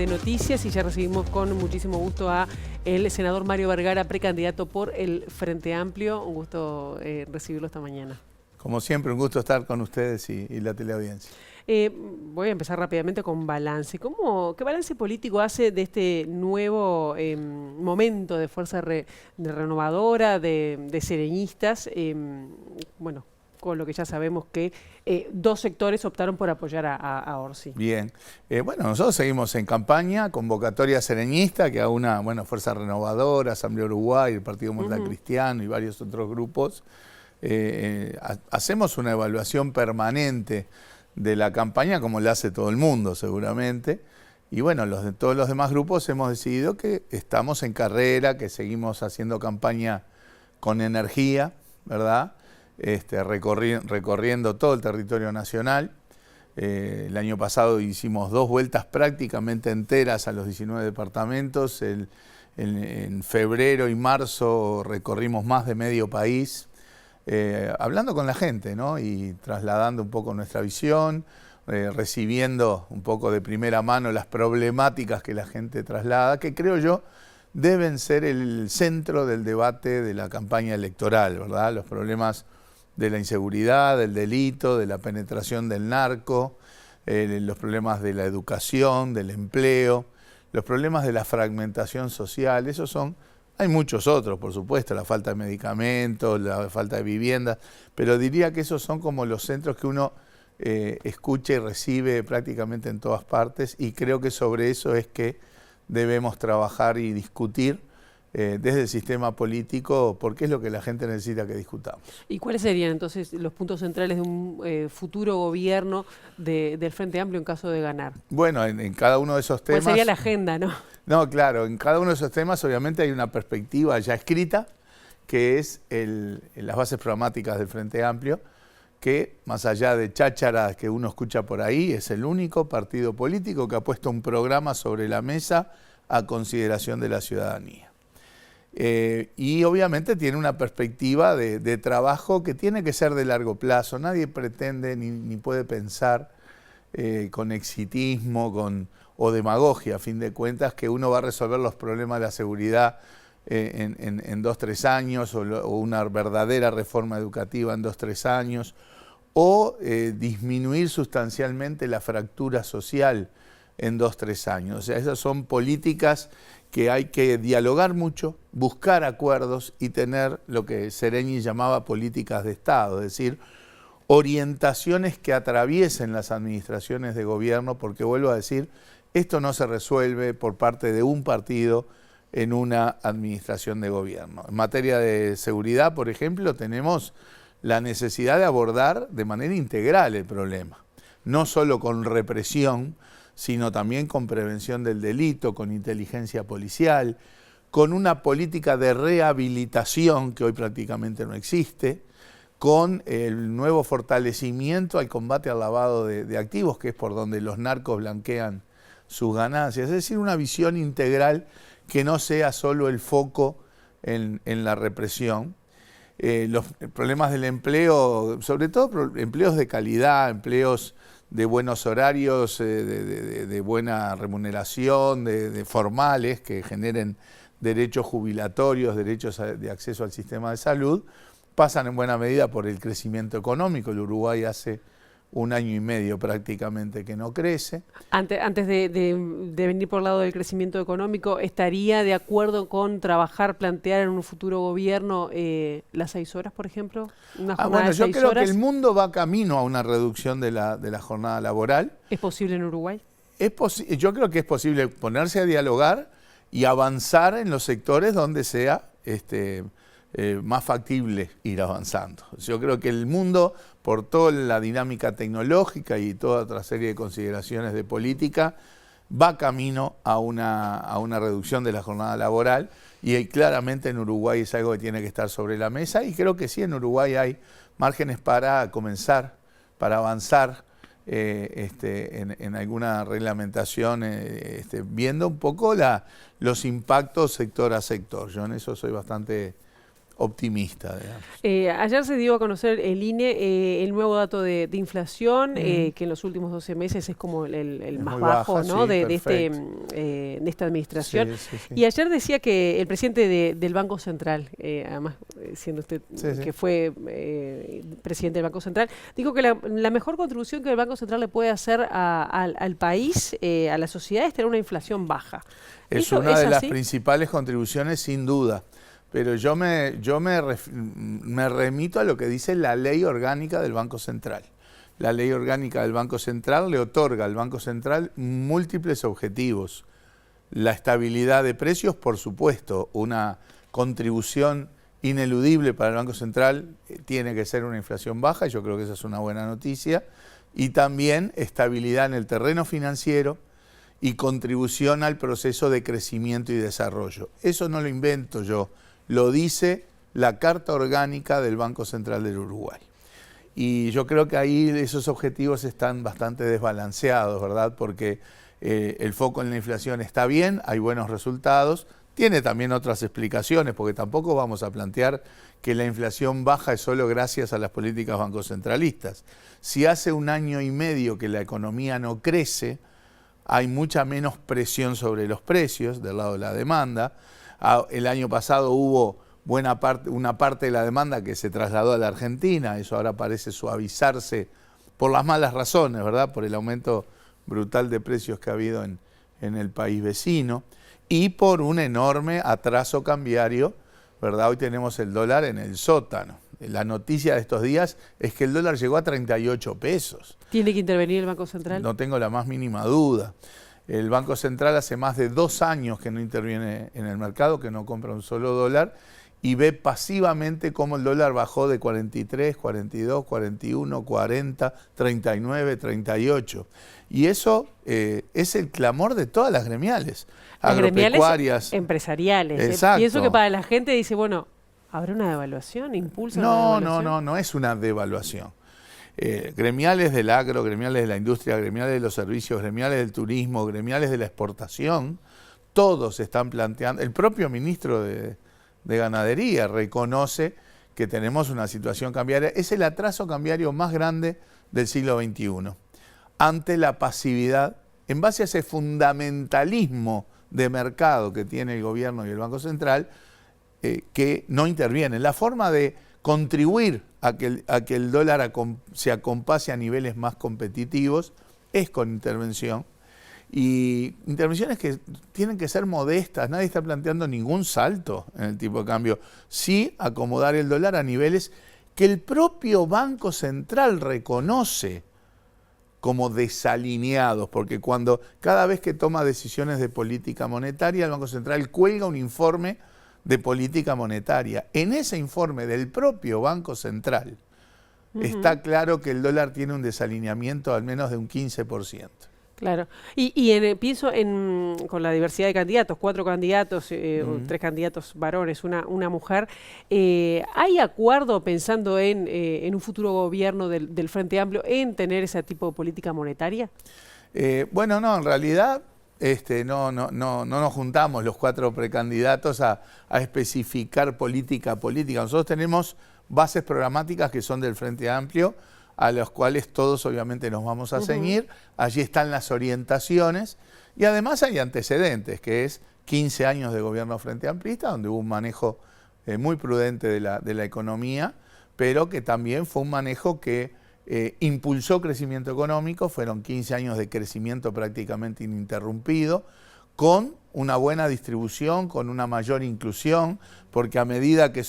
Noticias, y ya recibimos con muchísimo gusto a el senador Mario Vergara, precandidato por el Frente Amplio. Un gusto recibirlo esta mañana. Como siempre, un gusto estar con ustedes y la teleaudiencia. Voy a empezar rápidamente con balance. ¿Qué balance político hace de este nuevo momento de fuerza renovadora, de sereñistas? Bueno, con lo que ya sabemos que dos sectores optaron por apoyar a Orsi. Bien. Bueno, nosotros seguimos en campaña, convocatoria sereñista, que a una Fuerza Renovadora, Asamblea Uruguay, el Partido Mundial Cristiano y varios otros grupos, hacemos una evaluación permanente de la campaña, como la hace todo el mundo seguramente. Y bueno, todos los demás grupos hemos decidido que estamos en carrera, que seguimos haciendo campaña con energía, ¿verdad? Recorriendo todo el territorio nacional. El año pasado hicimos 2 vueltas prácticamente enteras a los 19 departamentos. En febrero y marzo recorrimos más de medio país, hablando con la gente, ¿no? Y trasladando un poco nuestra visión, recibiendo un poco de primera mano las problemáticas que la gente traslada, que creo yo deben ser el centro del debate de la campaña electoral, ¿verdad? Los problemas de la inseguridad, del delito, de la penetración del narco, los problemas de la educación, del empleo, los problemas de la fragmentación social. Hay muchos otros, por supuesto, la falta de medicamentos, la falta de vivienda, pero diría que esos son como los centros que uno escucha y recibe prácticamente en todas partes, y creo que sobre eso es que debemos trabajar y discutir desde el sistema político, porque es lo que la gente necesita que discutamos. ¿Y cuáles serían entonces los puntos centrales de un futuro gobierno del Frente Amplio en caso de ganar? Bueno, en cada uno de esos temas... ¿Cuál sería la agenda, no? No, claro, en cada uno de esos temas obviamente hay una perspectiva ya escrita, que es las bases programáticas del Frente Amplio, que más allá de chácharas que uno escucha por ahí, es el único partido político que ha puesto un programa sobre la mesa a consideración de la ciudadanía. Y obviamente tiene una perspectiva de trabajo que tiene que ser de largo plazo. Nadie pretende ni puede pensar con exitismo o demagogia, a fin de cuentas, que uno va a resolver los problemas de la seguridad en 2 o 3 años, o una verdadera reforma educativa en 2 o 3 años, o disminuir sustancialmente la fractura social en 2 o 3 años. O sea, esas son políticas que hay que dialogar mucho, buscar acuerdos y tener lo que Sereñi llamaba políticas de Estado, es decir, orientaciones que atraviesen las administraciones de gobierno, porque vuelvo a decir, esto no se resuelve por parte de un partido en una administración de gobierno. En materia de seguridad, por ejemplo, tenemos la necesidad de abordar de manera integral el problema, no solo con represión, sino también con prevención del delito, con inteligencia policial, con una política de rehabilitación que hoy prácticamente no existe, con el nuevo fortalecimiento al combate al lavado de activos, que es por donde los narcos blanquean sus ganancias. Es decir, una visión integral que no sea solo el foco en la represión. Los problemas del empleo, sobre todo empleos de calidad, empleos de buenos horarios, de buena remuneración, de formales, que generen derechos jubilatorios, derechos de acceso al sistema de salud, pasan en buena medida por el crecimiento económico. El Uruguay hace 1 año y medio prácticamente que no crece. Antes de venir por el lado del crecimiento económico, ¿estaría de acuerdo con trabajar, plantear en un futuro gobierno las 6 horas, por ejemplo? Una jornada de 6 yo creo horas. que el mundo va camino a una reducción de la jornada laboral. ¿Es posible en Uruguay? Yo creo que es posible ponerse a dialogar y avanzar en los sectores donde sea más factible ir avanzando. Yo creo que el mundo, por toda la dinámica tecnológica y toda otra serie de consideraciones de política, va camino a una reducción de la jornada laboral, y claramente en Uruguay es algo que tiene que estar sobre la mesa, y creo que sí, en Uruguay hay márgenes para comenzar, para avanzar en alguna reglamentación, viendo un poco los impactos sector a sector. Yo en eso soy bastante optimista, digamos. Ayer se dio a conocer el INE el nuevo dato de inflación, que en los últimos 12 meses es como el más bajo, baja, ¿no? sí, de esta administración. Sí. Y ayer decía que el presidente del Banco Central, además siendo usted que fue presidente del Banco Central, dijo que la mejor contribución que el Banco Central le puede hacer al país, a la sociedad, es tener una inflación baja. Es una de las principales contribuciones, sin duda. Pero yo me remito a lo que dice la ley orgánica del Banco Central. La ley orgánica del Banco Central le otorga al Banco Central múltiples objetivos. La estabilidad de precios, por supuesto, una contribución ineludible para el Banco Central tiene que ser una inflación baja, yo creo que esa es una buena noticia. Y también estabilidad en el terreno financiero y contribución al proceso de crecimiento y desarrollo. Eso no lo invento yo. Lo dice la Carta Orgánica del Banco Central del Uruguay. Y yo creo que ahí esos objetivos están bastante desbalanceados, ¿verdad? Porque el foco en la inflación está bien, hay buenos resultados, tiene también otras explicaciones, porque tampoco vamos a plantear que la inflación baja es solo gracias a las políticas bancocentralistas. Si hace 1 año y medio que la economía no crece, hay mucha menos presión sobre los precios del lado de la demanda. El año pasado hubo una parte de la demanda que se trasladó a la Argentina, eso ahora parece suavizarse por las malas razones, ¿verdad? Por el aumento brutal de precios que ha habido en el país vecino y por un enorme atraso cambiario, ¿verdad? Hoy tenemos el dólar en el sótano. La noticia de estos días es que el dólar llegó a 38 pesos. ¿Tiene que intervenir el Banco Central? No tengo la más mínima duda. El Banco Central hace más de 2 años que no interviene en el mercado, que no compra un solo dólar, y ve pasivamente cómo el dólar bajó de 43, 42, 41, 40, 39, 38. Y eso es el clamor de todas las gremiales, agropecuarias, empresariales. Exacto. Pienso que para la gente dice, bueno, ¿habrá una devaluación? ¿Impulsa una devaluación? No es una devaluación. Gremiales del agro, gremiales de la industria, gremiales de los servicios, gremiales del turismo, gremiales de la exportación, todos están planteando, el propio ministro de Ganadería reconoce que tenemos una situación cambiaria, es el atraso cambiario más grande del siglo XXI, ante la pasividad, en base a ese fundamentalismo de mercado que tiene el gobierno y el Banco Central, que no interviene. La forma de contribuir a que el dólar se acompase a niveles más competitivos es con intervención, y intervenciones que tienen que ser modestas. Nadie está planteando ningún salto en el tipo de cambio, sí acomodar el dólar a niveles que el propio Banco Central reconoce como desalineados, porque cada vez que toma decisiones de política monetaria, el Banco Central cuelga un informe de política monetaria. En ese informe del propio Banco Central está claro que el dólar tiene un desalineamiento al menos de un 15%. Claro. Y pienso con la diversidad de candidatos, 4 candidatos, 3 candidatos varones, una mujer. ¿Hay acuerdo pensando en un futuro gobierno del Frente Amplio en tener ese tipo de política monetaria? Bueno, no, en realidad no nos juntamos los 4 precandidatos a especificar política. Nosotros tenemos bases programáticas que son del Frente Amplio, a los cuales todos obviamente nos vamos a ceñir. Allí están las orientaciones y además hay antecedentes, que es 15 años de gobierno frente amplista, donde hubo un manejo muy prudente de la economía, pero que también fue un manejo que impulsó crecimiento económico. Fueron 15 años de crecimiento prácticamente ininterrumpido, con una buena distribución, con una mayor inclusión, porque a medida que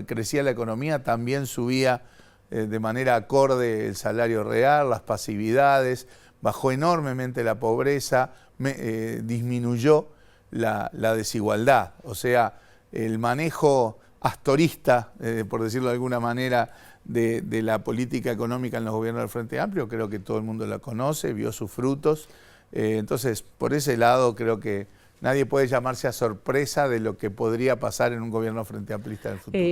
crecía la economía, también subía de manera acorde el salario real, las pasividades, bajó enormemente la pobreza, disminuyó la desigualdad. O sea, el manejo astorista, por decirlo de alguna manera, de la política económica en los gobiernos del Frente Amplio, creo que todo el mundo la conoce, vio sus frutos. Entonces, por ese lado, creo que nadie puede llamarse a sorpresa de lo que podría pasar en un gobierno frente amplista en el futuro.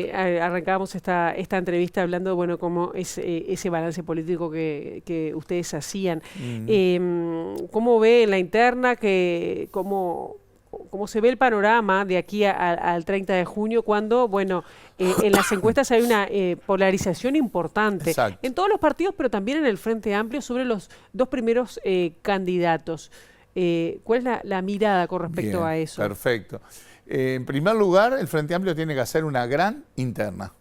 Arrancábamos esta entrevista hablando, bueno, cómo es ese balance político que ustedes hacían. ¿Cómo ve en la interna cómo se ve el panorama de aquí al 30 de junio, cuando, bueno, en las encuestas hay una polarización importante en todos los partidos, pero también en el Frente Amplio sobre los 2 primeros candidatos? ¿Cuál es la mirada con respecto a eso? Perfecto. En primer lugar, el Frente Amplio tiene que hacer una gran interna.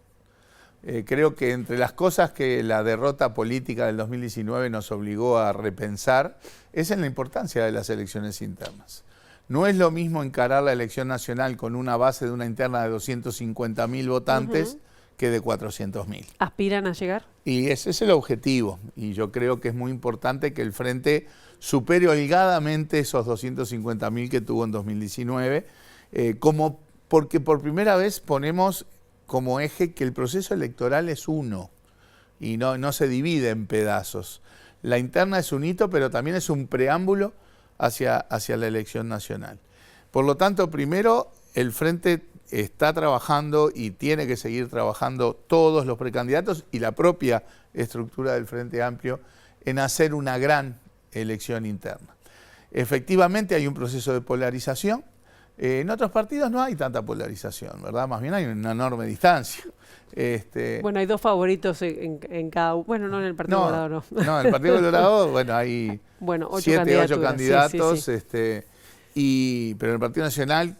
Creo que entre las cosas que la derrota política del 2019 nos obligó a repensar es en la importancia de las elecciones internas. No es lo mismo encarar la elección nacional con una base de una interna de 250.000 votantes que de 400.000. ¿Aspiran a llegar? Y ese es el objetivo. Y yo creo que es muy importante que el Frente supere holgadamente esos 250.000 que tuvo en 2019, porque por primera vez ponemos como eje que el proceso electoral es uno y no se divide en pedazos. La interna es un hito, pero también es un preámbulo hacia la elección nacional. Por lo tanto, primero, el Frente está trabajando y tiene que seguir trabajando, todos los precandidatos y la propia estructura del Frente Amplio, en hacer una gran elección interna. Efectivamente hay un proceso de polarización. En otros partidos no hay tanta polarización, ¿verdad? Más bien hay una enorme distancia. Bueno, hay 2 favoritos en cada uno. Bueno, no en el Partido Colorado, no. No, en el Partido Colorado, bueno, hay 7, 8 candidatos. Sí. Pero en el Partido Nacional...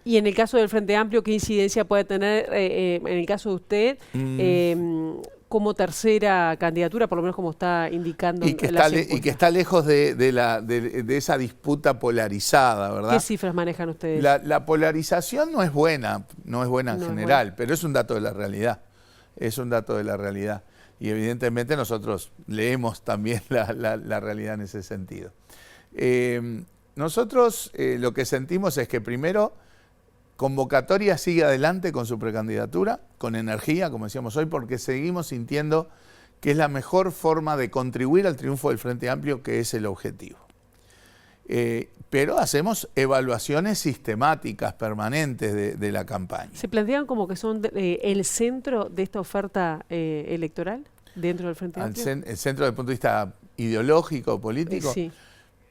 Y en el caso del Frente Amplio, ¿qué incidencia puede tener, en el caso de usted, como tercera candidatura, por lo menos como está indicando y que está lejos de esa disputa polarizada, ¿verdad? ¿Qué cifras manejan ustedes? La polarización no es buena en general, pero es un dato de la realidad. Es un dato de la realidad. Y evidentemente nosotros leemos también la realidad en ese sentido. Nosotros lo que sentimos es que primero Convocatoria sigue adelante con su precandidatura, con energía, como decíamos hoy, porque seguimos sintiendo que es la mejor forma de contribuir al triunfo del Frente Amplio, que es el objetivo. Pero hacemos evaluaciones sistemáticas, permanentes de la campaña. ¿Se plantean como que son el centro de esta oferta electoral dentro del Frente Amplio? ¿El centro desde el punto de vista ideológico, político? Sí.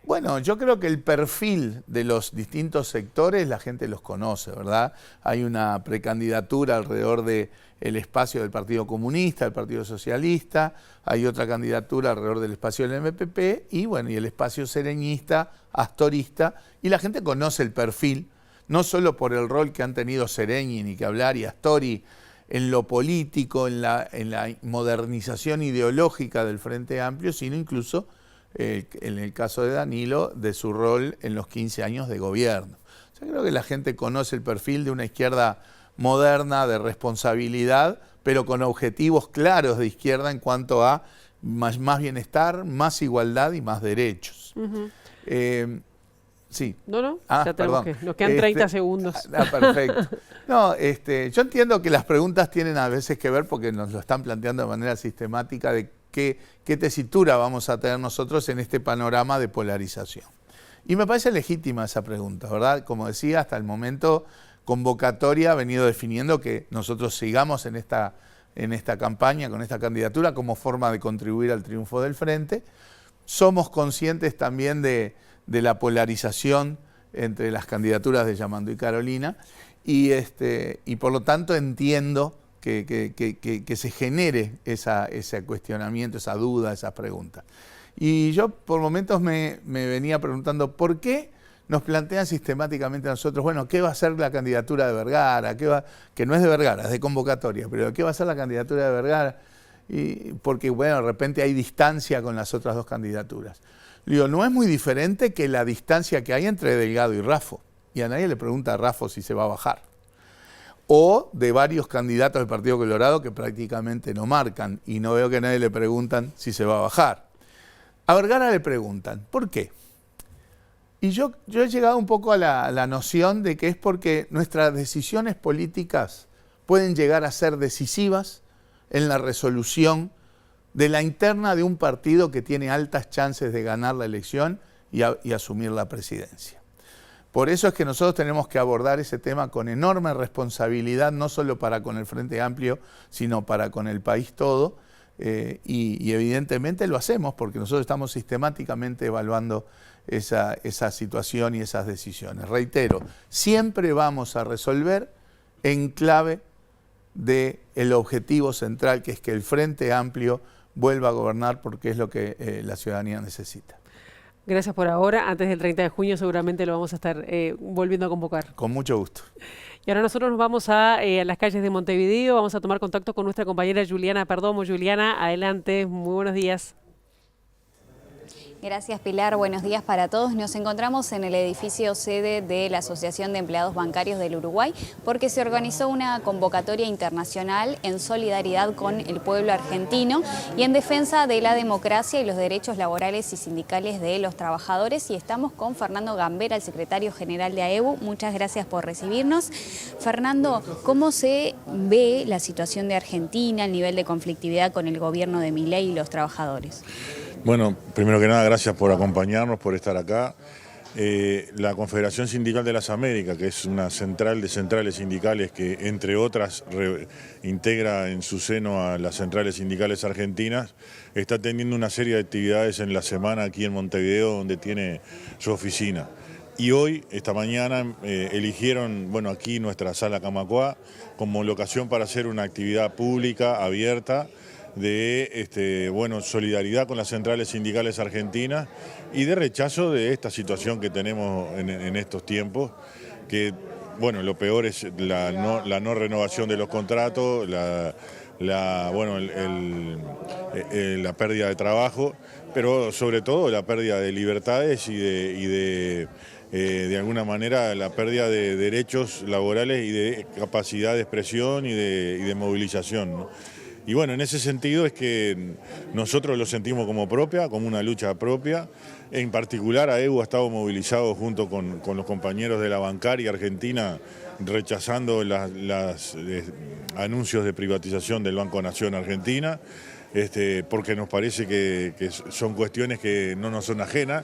Bueno, yo creo que el perfil de los distintos sectores la gente los conoce, ¿verdad? Hay una precandidatura alrededor del espacio del Partido Comunista, del Partido Socialista, hay otra candidatura alrededor del espacio del MPP y bueno, y el espacio sereñista, astorista, y la gente conoce el perfil, no solo por el rol que han tenido Sereñi, ni que hablar, y Astori en lo político, en la modernización ideológica del Frente Amplio, sino incluso en el caso de Danilo, de su rol en los 15 años de gobierno. O sea, creo que la gente conoce el perfil de una izquierda moderna, de responsabilidad, pero con objetivos claros de izquierda en cuanto a más bienestar, más igualdad y más derechos. Sí. No, ya tenemos que, nos quedan 30 segundos. Perfecto. No, yo entiendo que las preguntas tienen a veces que ver, porque nos lo están planteando de manera sistemática, de qué tesitura vamos a tener nosotros en este panorama de polarización. Y me parece legítima esa pregunta, ¿verdad? Como decía, hasta el momento convocatoria ha venido definiendo que nosotros sigamos en esta campaña, con esta candidatura, como forma de contribuir al triunfo del Frente. Somos conscientes también de la polarización entre las candidaturas de Yamandú y Carolina, y por lo tanto entiendo que se genere ese cuestionamiento, esa duda, esa pregunta. Y yo por momentos me venía preguntando por qué nos plantean sistemáticamente a nosotros, bueno, ¿qué va a ser la candidatura de Vergara? Que no es de Vergara, es de convocatoria, pero ¿qué va a ser la candidatura de Vergara? Porque, bueno, de repente hay distancia con las otras dos candidaturas. Digo, no es muy diferente que la distancia que hay entre Delgado y Raffo. Y a nadie le pregunta a Raffo si se va a bajar. O de varios candidatos del Partido Colorado que prácticamente no marcan, y no veo que a nadie le preguntan si se va a bajar. A Vergara le preguntan, ¿por qué? Y yo he llegado un poco a la noción de que es porque nuestras decisiones políticas pueden llegar a ser decisivas en la resolución de la interna de un partido que tiene altas chances de ganar la elección y asumir la presidencia. Por eso es que nosotros tenemos que abordar ese tema con enorme responsabilidad, no solo para con el Frente Amplio, sino para con el país todo, y evidentemente lo hacemos porque nosotros estamos sistemáticamente evaluando esa situación y esas decisiones. Reitero, siempre vamos a resolver en clave del objetivo central, que es que el Frente Amplio vuelva a gobernar, porque es lo que la ciudadanía necesita. Gracias por ahora. Antes del 30 de junio seguramente lo vamos a estar volviendo a convocar. Con mucho gusto. Y ahora nosotros nos vamos a las calles de Montevideo. Vamos a tomar contacto con nuestra compañera Juliana Perdomo. Juliana, adelante. Muy buenos días. Gracias, Pilar. Buenos días para todos. Nos encontramos en el edificio sede de la Asociación de Empleados Bancarios del Uruguay porque se organizó una convocatoria internacional en solidaridad con el pueblo argentino y en defensa de la democracia y los derechos laborales y sindicales de los trabajadores. Y estamos con Fernando Gambera, el secretario general de AEBU. Muchas gracias por recibirnos. Fernando, ¿cómo se ve la situación de Argentina, el nivel de conflictividad con el gobierno de Milei y los trabajadores? Bueno, primero que nada, gracias por acompañarnos, por estar acá. La Confederación Sindical de las Américas, que es una central de centrales sindicales que, entre otras, integra en su seno a las centrales sindicales argentinas, está teniendo una serie de actividades en la semana aquí en Montevideo, donde tiene su oficina. Y hoy, esta mañana, eligieron, bueno, aquí nuestra sala Camacuá como locación para hacer una actividad pública, abierta, de solidaridad con las centrales sindicales argentinas y de rechazo de esta situación que tenemos en estos tiempos, que bueno, lo peor es la no renovación de los contratos, la pérdida de trabajo, pero sobre todo la pérdida de libertades y de alguna manera la pérdida de derechos laborales y de capacidad de expresión y de movilización, ¿no? Y bueno, en ese sentido es que nosotros lo sentimos como una lucha propia. En particular, AEBU ha estado movilizado junto con los compañeros de la bancaria argentina, rechazando los anuncios de privatización del Banco Nación Argentina, porque nos parece que son cuestiones que no nos son ajenas.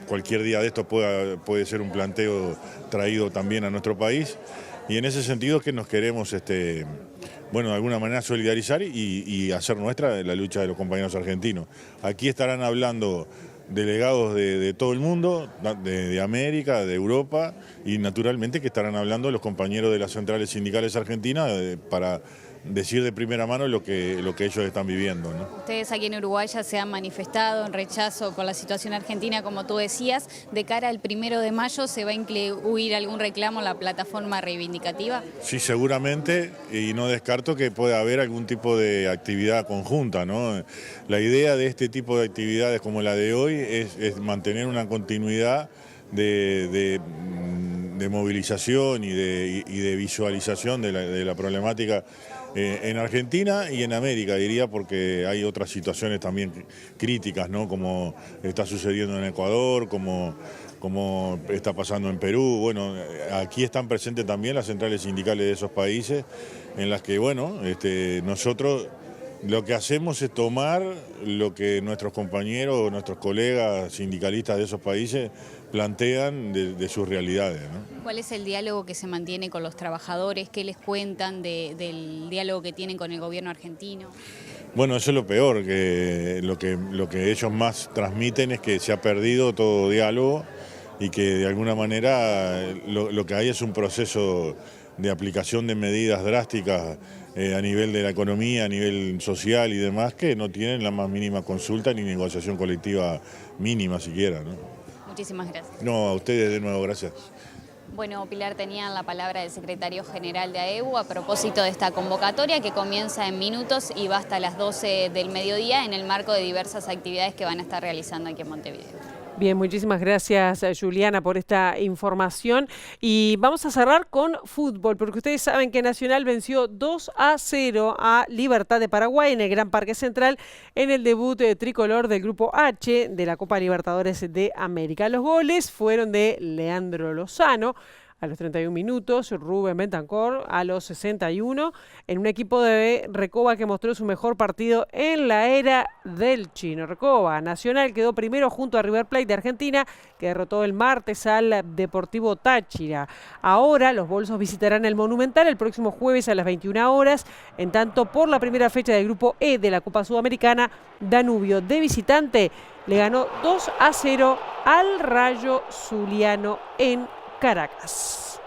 Cualquier día de esto puede ser un planteo traído también a nuestro país. Y en ese sentido es que nos queremos, de alguna manera solidarizar y hacer nuestra la lucha de los compañeros argentinos. Aquí estarán hablando delegados de todo el mundo, de América, de Europa, y naturalmente que estarán hablando los compañeros de las centrales sindicales argentinas para decir de primera mano lo que ellos están viviendo, ¿no? Ustedes aquí en Uruguay ya se han manifestado en rechazo con la situación argentina, como tú decías. De cara al 1 de mayo, ¿se va a incluir algún reclamo en la plataforma reivindicativa? Sí, seguramente, y no descarto que pueda haber algún tipo de actividad conjunta, ¿no? La idea de este tipo de actividades como la de hoy es mantener una continuidad de movilización y de visualización de la problemática en Argentina y en América, diría, porque hay otras situaciones también críticas, ¿no? Como está sucediendo en Ecuador, como está pasando en Perú. Bueno, aquí están presentes también las centrales sindicales de esos países, en las que, bueno, nosotros lo que hacemos es tomar lo que nuestros compañeros, nuestros colegas sindicalistas de esos países plantean de sus realidades, ¿no? ¿Cuál es el diálogo que se mantiene con los trabajadores? ¿Qué les cuentan del diálogo que tienen con el gobierno argentino? Bueno, eso es lo peor, que lo que ellos más transmiten es que se ha perdido todo diálogo y que de alguna manera lo que hay es un proceso de aplicación de medidas drásticas a nivel de la economía, a nivel social y demás, que no tienen la más mínima consulta ni negociación colectiva mínima siquiera, ¿no? Muchísimas gracias. No, a ustedes de nuevo, gracias. Bueno, Pilar, tenía la palabra del secretario general de AEBU a propósito de esta convocatoria que comienza en minutos y va hasta las 12 del mediodía en el marco de diversas actividades que van a estar realizando aquí en Montevideo. Bien, muchísimas gracias, Juliana, por esta información. Y vamos a cerrar con fútbol, porque ustedes saben que Nacional venció 2-0 a Libertad de Paraguay en el Gran Parque Central en el debut tricolor del Grupo H de la Copa Libertadores de América. Los goles fueron de Leandro Lozano a los 31 minutos, Rubén Bentancor a los 61, en un equipo de Recoba que mostró su mejor partido en la era del Chino Recoba. Nacional quedó primero junto a River Plate de Argentina, que derrotó el martes al Deportivo Táchira. Ahora los bolsos visitarán el Monumental el próximo jueves a las 21 horas, en tanto por la primera fecha del Grupo E de la Copa Sudamericana, Danubio de visitante le ganó 2-0 al Rayo Zuliano en Caracas.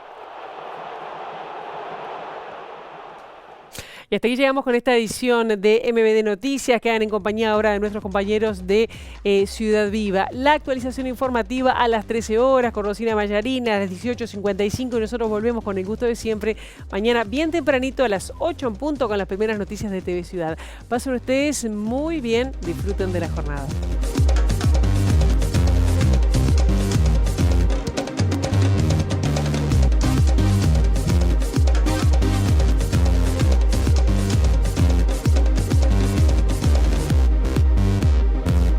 Y hasta aquí llegamos con esta edición de MBD Noticias. Quedan en compañía ahora de nuestros compañeros de Ciudad Viva. La actualización informativa a las 13 horas con Rosina Mayarina, a las 18:55, y nosotros volvemos con el gusto de siempre mañana bien tempranito a las 8 en punto con las primeras noticias de TV Ciudad. Pasen ustedes muy bien, disfruten de la jornada.